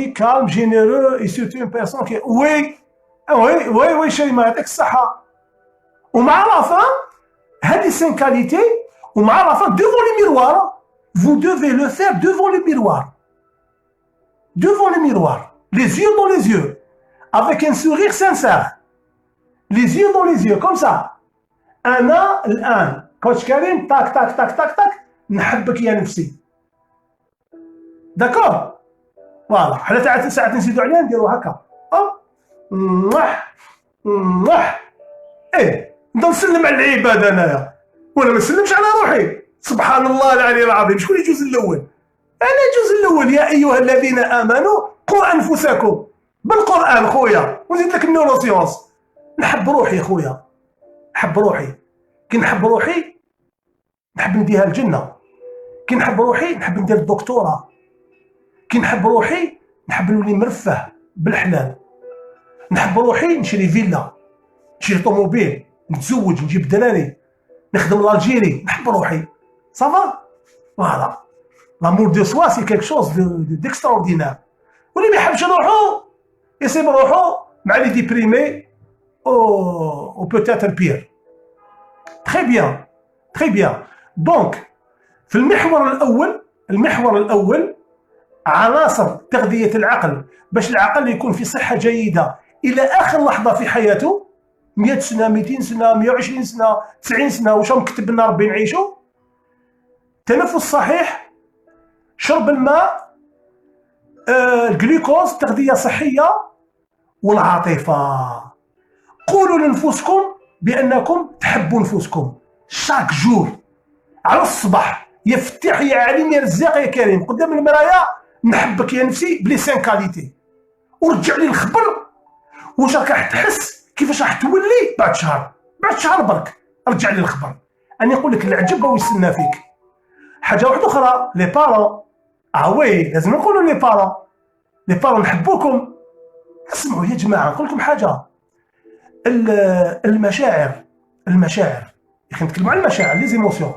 calme, généreux et surtout une personne qui... Oui, oui, شيماء يعطيك الصحة. ومع la fin, هذه 5 qualités, ومع la fin, devant le miroir, vous devez le faire devant le miroir. Devant le miroir, les yeux dans les yeux, avec un sourire sincère. Les yeux dans les yeux, comme ça. أنا الآن كوتش كريم تاك تاك تاك تاك تاك نحبك يا نفسي. داكور؟ فوالا حنا ساعات نزيدو عليها نديرو هكا. ايه نبدا نسلم على العباد انايا ولا ما نسلمش على روحي. سبحان الله العلي العظيم. شكون الجزء الاول؟ انا الجزء الاول. يا ايها الذين امنوا قوا انفسكم بالقران خويا ونزيد لك النورو سيونس. نحب روحي خويا، نحب روحي. كي نحب روحي نحب نديها الجنه. كي نحب روحي نحب ندير الدكتوراه. كي نحب روحي نحب نولي مرفه بالحلال. نحب روحي نشري فيلا، نشري طوموبيل، نتزوج، نجيب دراري، نخدم لالجيري. نحب روحي صافا. فوالا لامور دو سوا سي كيك شوز ديكستراوردينير. واللي ما يحبش روحو يسيب روحو مع لي ديبريمي او بوتيتر بير. تري بيان تري بيان. دونك في المحور الاول عناصر تغذية العقل باش العقل يكون في صحة جيدة إلى آخر لحظة في حياته. 100 سنة، 200 سنة، 120 سنة، 90 سنة، واش راهم كتب لنا ربي نعيشو. تنفس صحيح، شرب الماء، الجلوكوز، تغذية صحية، والعاطفة. قولوا لنفسكم بأنكم تحبوا نفسكم شاك جور على الصباح. يا فتاح يا عليم يا رزاق يا كريم قدام المرايا. نحبك يا نفسي بلي 5 كاليتي. ورجع لي الخبر واش راك راح تحس كيفاش راح تولي بعد شهر برك. رجع لي الخبر. انا نقول لك العجب هو يستنى فيك. حاجه واحده اخرى، لي بارون. وي لازم نقولوا لي بارون نحبوكم. اسمعوا يا جماعه نقول لكم حاجه. المشاعر يا اخي نتكلموا على المشاعر، لي زيموسيون.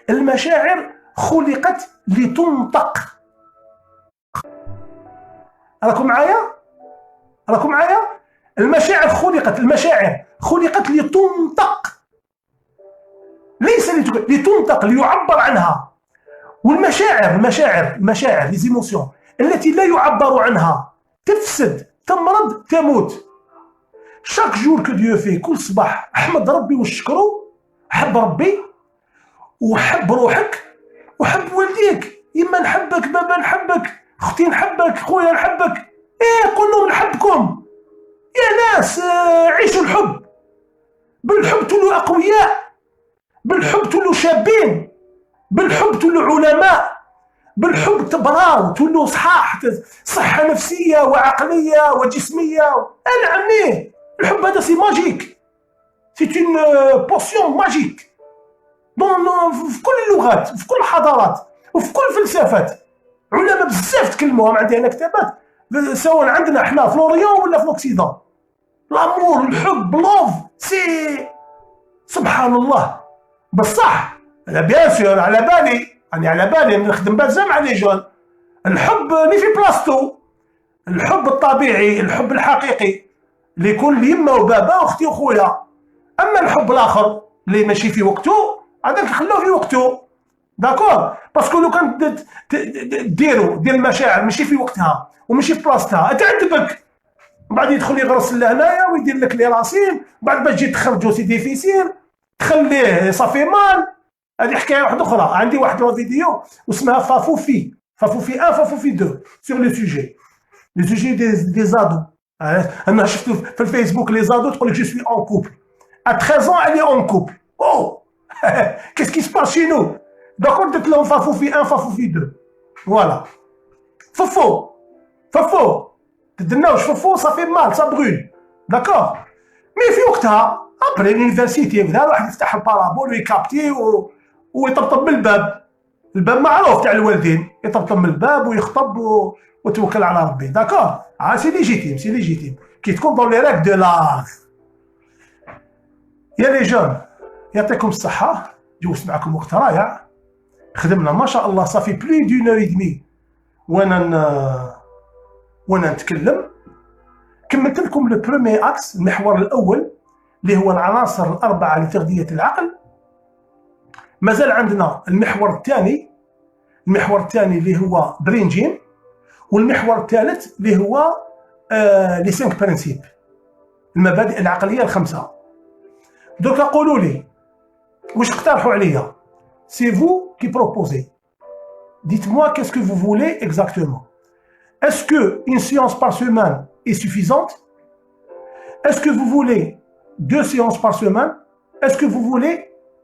المشاعر خلقت لتنطق. راكم معايا؟ المشاعر خلقت لتنطق، ليس لتنطق، ليعبر عنها. والمشاعر لي زيموسيون التي لا يعبر عنها تفسد، تمرض، تموت. شاك جور كو ديو في، كل صباح احمد ربي وشكرو. حب ربي وحب روحك وحب والديك. يما نحبك، بابا نحبك، اختي نحبك، خويا نحبك. ايه قول لهم نحبكم يا ناس. عيشوا الحب. بالحب تولوا اقوياء، بالحب تولوا شابين، بالحب تولوا علماء، بالحب تبراو، تولوا صحة نفسية وعقلية وجسمية. انا عميه الحب هذا سي ماجيك، سي اون بوسيون ماجيك في كل اللغات، في كل الحضارات، وفي كل الفلسفات. علماء بزاف تكلموهم. عندي انا كتابات سواء عندنا احنا في لوريون ولا في الاوكسيدون. الامور، الحب، لوف، سي سبحان الله. بصح انا بيان سور على بالي نخدم بزاف مع لي جون. الحب اللي في بلاصتو، الحب الطبيعي، الحب الحقيقي اللي يكون ليما وبابا واختي وخويا. اما الحب الاخر اللي ماشي في وقته هذاك خلوه في وقته. داكور؟ باسكو لو كان دير المشاعر ماشي في وقتها وماشي في بلاصتها تعذبك. بعد يدخل يغرس لهنايا ويدير لك لي راسين. بعد باش تجي تخرجو سي ديفيسيل، تخليه صافي مال. هذه حكايه واحده اخرى. عندي واحد الفيديو اسمها فافوفي 1 فافوفي 2 سور لو سوجي دي زادو. انا شفت في الفيسبوك لي زادو تقول لك جو سوي اون كوبل ا 13 ans elle est en couple. Oh qu'est-ce qui se passe chez nous? D'accord, درت لهم فافوفي 1 فافوفي 2. فوالا فوفو تدناوش فوفو صافي مال سا برول. داكور مي في وقتها ابري لونيفرسيتي بدا الواحد يفتح البارابول ويكابتي ويطبطب من الباب معروف تاع الوالدين. يطبطب من الباب ويخطب وتوكل على ربي. داكور سي ليجيتيم كي تكون دون لي راك دو لاغ. يا لي جون يعطيكم الصحة. جوزت معكم وقت رائع. خدمنا ما شاء الله صافي بلي دون اور دمي وانا وانا نتكلم. كملت لكم لو برومي اكس، المحور الاول اللي هو العناصر الاربعه لتغذيه العقل. مازال عندنا المحور الثاني، اللي هو برين جيم، والمحور الثالث اللي هو لي 5 برينسيپ، المبادئ العقليه الخمسه. دوكا قولوا لي واش تقترحوا عليا؟ سي فو كي بروبوزي. Dites-moi qu'est-ce que vous voulez exactement. Est-ce que une séance par semaine est suffisante? Est-ce que vous voulez 2 séances par semaine? Est-ce que vous voulez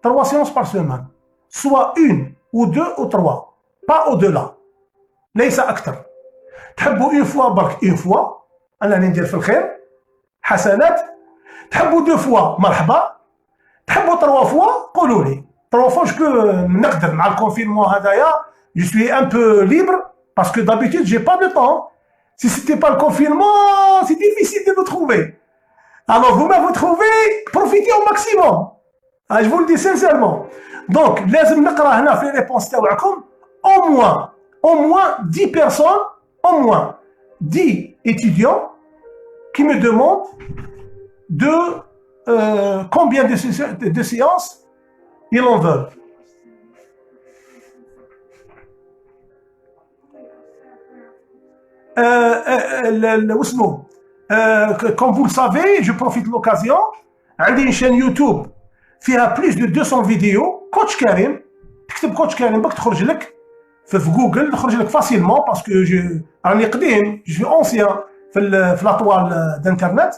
3 séances par semaine? Soit 1 ou 2 ou 3, pas au-delà. ليس أكثر. تحبوا une fois برك une fois، أنا ندير في الخير حسنات. تحبوا 2 fois مرحبا. تحبوا 3 fois قولوا لي. 3 fois je peux نقدر مع الكونفينمون هذايا. Je suis un peu libre parce que d'habitude j'ai pas de temps. Si c'était pas le confinement, c'est difficile de me trouver. Alors vous me trouvez, profitez au maximum. Ah, je vous le dis sincèrement. Donc لازم نقرا هنا في les réponses تاعكم au moins 10 personnes, au moins 10 étudiants qui me demandent de combien de séances ils en veulent. Comme vous le savez, je profite de l'occasion. عندي une chaîne YouTube فيها plus de 200 فيديو. كوتش كريم، تكتب كوتش كريم باك تخرج لك في جوجل، تخرج لك فاسيلمون باسكو راني قديم، جو اونسيان في لاطوال دانترنت.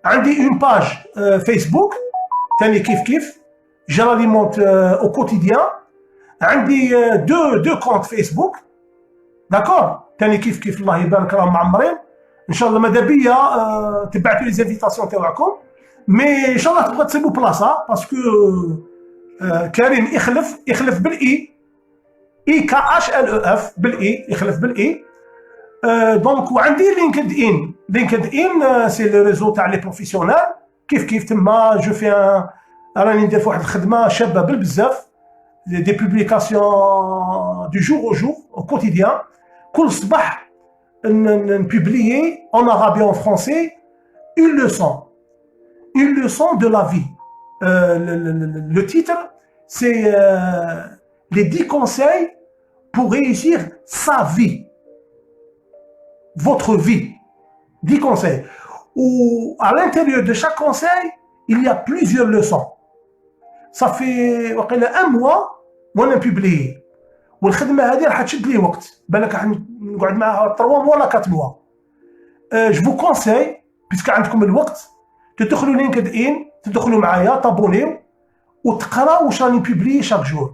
عندي اون باج فيسبوك ثاني كيف جالاليمونت او كوتيديان. عندي دو كونت فيسبوك داكور ثاني كيف الله يبارك راهم معمرين. ان شاء الله ماذا بيا تبعتوا لي زانفيتاسيون تاعكم، مي ان شاء الله تبغى تسيبوا بلاصه باسكو كريم يخلف بالاي KHLEF بالاي، يخلف بالاي. دونك وعندي لينكد ان سي لو ريزو تاع لي بروفيسيونيل. كيف تما جو في راني ندير في واحد الخدمه شابه بالبزاف، دي بوبليكاسيون دو جور او جور او كوتيديان. كل صباح نبوبليي en arabe et en français une leçon de la vie. Le titre c'est les 10 conseils pour réussir sa vie, votre vie. 10 conseils. Où à l'intérieur de chaque conseil, il y a plusieurs leçons. Ça fait un mois وانا publié. والخدمه هذه راح تشد لي وقت، بالك راح نقعد معها 3 mois ولا 4 mois. جو فو كونساي بيسك عندكم الوقت تدخلوا لينكد ان، تدخلوا معايا تابونيو وتقراو واش راني بوبلي شاك جور.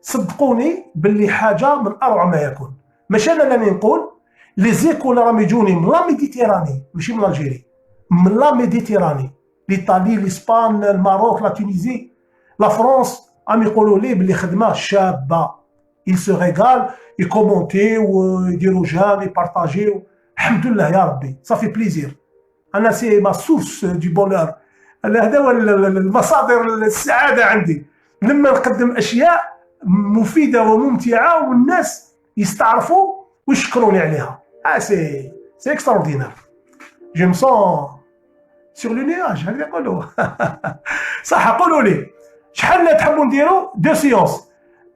صدقوني باللي حاجه من اروع ما يكون. ماشي انا راني نقول لي زيكول راهم يجوني من لا ميديتيراني، ماشي من الجيري، من لا ميديتيراني، ليطالي، لاسبان، الماروك، لا تونيزي، لا فرنسا، راهم يقولوا لي باللي خدمه شابه. ils se régalent يكومونتيو ويديروا جام يبارطاجيو. الحمد لله يا ربي، صافي بليزير. انا سي ما سورس دي بونور، هذا هو المصادر السعاده عندي لما نقدم اشياء مفيده وممتعه والناس يستعرفوا ويشكروني عليها. سي اكستراوردينير. جو مي سون سور لو نياج، هكذا يقولوا. صح. قولوا لي شحال تحبوا نديروا 2 séances.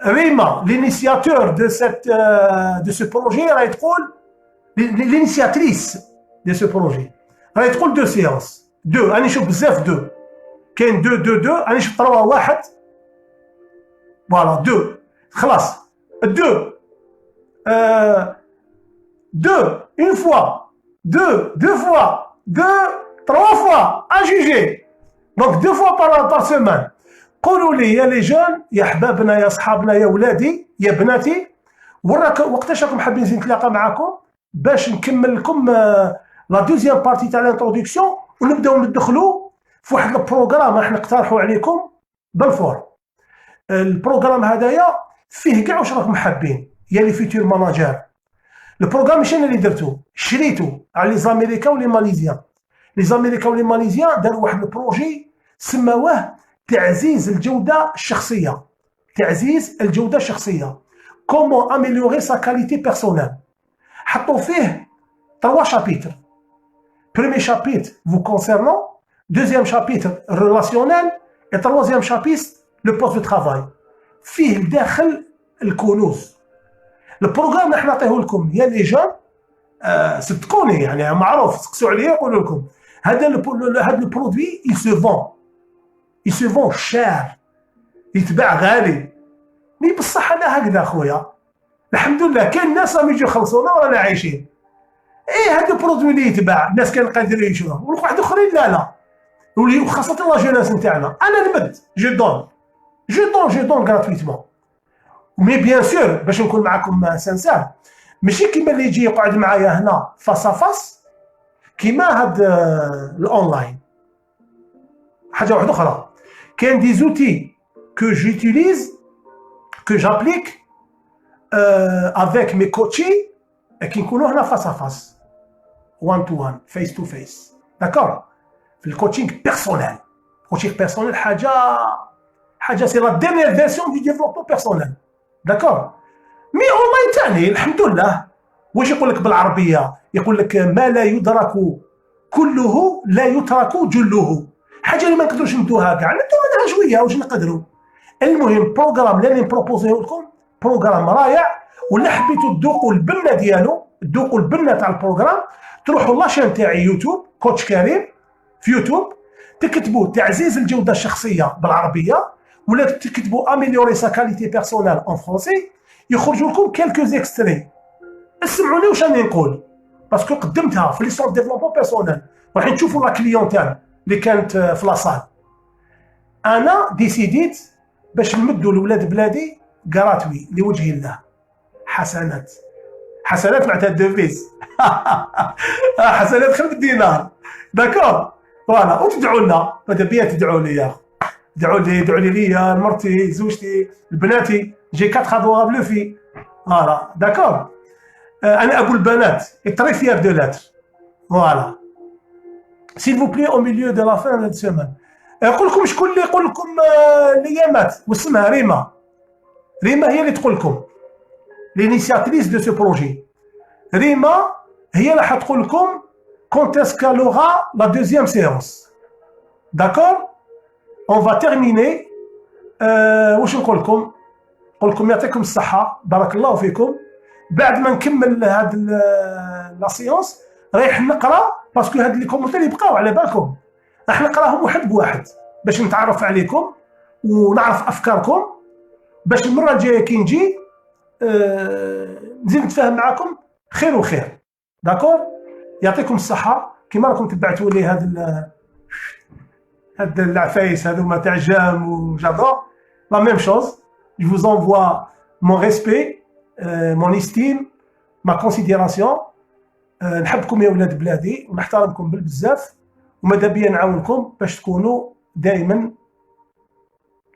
ريما l'initiateur de ce projet راهي تقول، l'initiatrice de ce projet راهي تقول 2 séances. 2 راني نشوف بزاف 2 كاين 2 راني نشوف 3 1 فوالا 2 خلاص. 2 une fois 2 fois 3 fois à juger. Donc 2 fois par semaine. قولوا لي يا لي جون، يا احبابنا، يا اصحابنا، يا ولادي، يا بناتي، وقتاش راكم حابين نتلاقى معكم باش نكمل لكم لا دوزيام بارتي تاع الانتروداكسيون ونبداو ندخلوا في واحد البروغرام راح نقترحوا عليكم بالفور. البروغرام هذايا فيه كاع واش راكم حابين يا لي فيتور ماناجر. البروغرام ماشي انا اللي درتو، شريته على لي زاميريكان ولي ماليزيان. لي زاميريكان ولي ماليزيان داروا واحد البروجي سماوه تعزيز الجودة الشخصية. تعزيز الجودة الشخصية. Comment améliorer sa qualité personnelle. حطوا فيه 3 chapitres. Premier chapitre vous concernant, deuxième chapitre relationnel, et troisième chapitre le poste de travail. فيه داخل الكنوز. البروغرام اللي حنا نعطيه لكم يا لي جون صدقوني يعني معروف سقسوا عليا يقولوا لكم هذا البرودوي il se vend cher يتباع غالي مي بصح انا هكذا خويا الحمد لله كاين الناس راهم يجيو يخلصونا ورانا عايشين. ايه هذا البرودوي اللي يتباع الناس كان قادرين يشروه واحد اخرين لا وخاصه لا جيناس نتاعنا. انا نمد جي دون غراتويتمون. مي بيان سور باش نكون معكم سانسير ماشي كيما اللي يجي يقعد معايا هنا فاس فاس كيما هاد الاونلاين. حاجه واحده اخرى كاين دي زوتي كو جوتيليز كو جابليك افيك مي كوتشي كي نكونوا هنا فاس فاس 1 تو 1 فيس تو فيس داكور. في الكوتشينغ بيرسونيل حاجه سي لا ديرنيير فيرسيون دي ديفلوبمون بيرسونيل داكور. مي اونلاين تاني الحمد لله. واش يقول لك بالعربيه؟ يقول لك ما لا يدرك كله لا يترك جله. حاجه اللي ما نقدروش ندوها كاع ندوها شويه واش نقدروا. المهم بروغرام اللي نبروبوزيه لكم بروغرام رائع، ولا حبيتوا تذوقوا البنه ديالو تذوقوا البنه تاع البروغرام تروحوا لاشين تاعي يوتيوب كوتش كريم في يوتيوب تكتبوا تعزيز الجوده الشخصيه بالعربيه ولا تكتبوا اميليوري سا كاليتي بيرسونيل اون فرونسي يخرجوا لكم كيلكو اكستري. اسمعوني واش راني نقول باسكو قدمتها في لي سون ديفلوبمون بيرسونيل راح تشوفوا لا كليونتال اللي كانت في لاصال. انا ديسيديت باش نمدوا لولاد بلادي غراتوي لوجه الله. حسنات معناتها دوفيز حسنات خلف الدينار داكور فوالا. وتدعوا لنا ماذا بيا تدعوا لي يا ادعوا لي ليا مرتي زوجتي بناتي جي 4 ادوار في فوالا داكور. انا ابو البنات اطري فيها بدو لاتر فوالا سيل فو بلي او ميليو دو لا فان دو سيمان. يقول لكم شكون اللي يقول لكم الايامات واسمها ريما هي اللي تقول لكم l'initiatrice de ce projet. Rima هي اللي حتقول لكم quand est-ce qu'elle aura la deuxième séance. D'accord? On va terminer. واش نقول لكم؟ نقول لكم يعطيكم الصحة بارك الله فيكم. بعد ما نكمل هاد لا سيونس رايح نقرا باسكو هاد لي كومونتير يبقاو على بالكم راح نقراهم واحد بواحد باش نتعرف عليكم ونعرف افكاركم باش المرة الجاية كي نجي نزيد نتفاهم معاكم خير وخير داكور. يعطيكم الصحة كيما راكم تبعتوا لي هاد العفايس هذوما تاع جام وجادور لا ميم شوز. جو vous envoie mon respect mon estime ma considération. نحبكم يا ولاد بلادي ونحترمكم بالبزاف وماذا بيا نعاونكم باش تكونوا دائما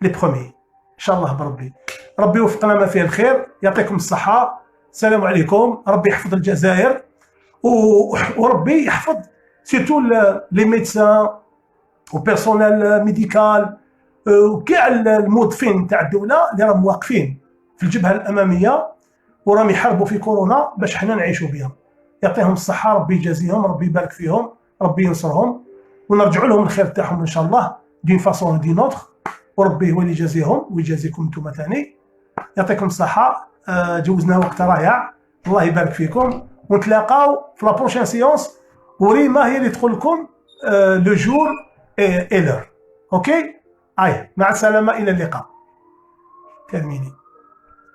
لي بروميي ان شاء الله بربي. ربي يوفقنا ما فيه الخير. يعطيكم الصحة. السلام عليكم. ربي يحفظ الجزائر وربي يحفظ سيرتو لي ميدسان وبيرسونيل ميديكال وكاع الموظفين تاع الدولة اللي راهم واقفين في الجبهة الأمامية وراهم يحاربوا في كورونا باش حنا نعيشوا بها. يعطيهم الصحة ربي يجازيهم ربي يبارك فيهم ربي ينصرهم ونرجعوا لهم الخير تاعهم ان شاء الله دين فاسون دي نوتر وربي هو اللي يجازيهم ويجازيكم انتم ثاني. يعطيكم الصحة. جوزنا وقت رائع الله يبارك فيكم ونتلاقاو في لا بروشين سيونس وريما هي اللي تقول لكم لو جور اي لور. اوكي مع السلامة الى اللقاء. ترميني.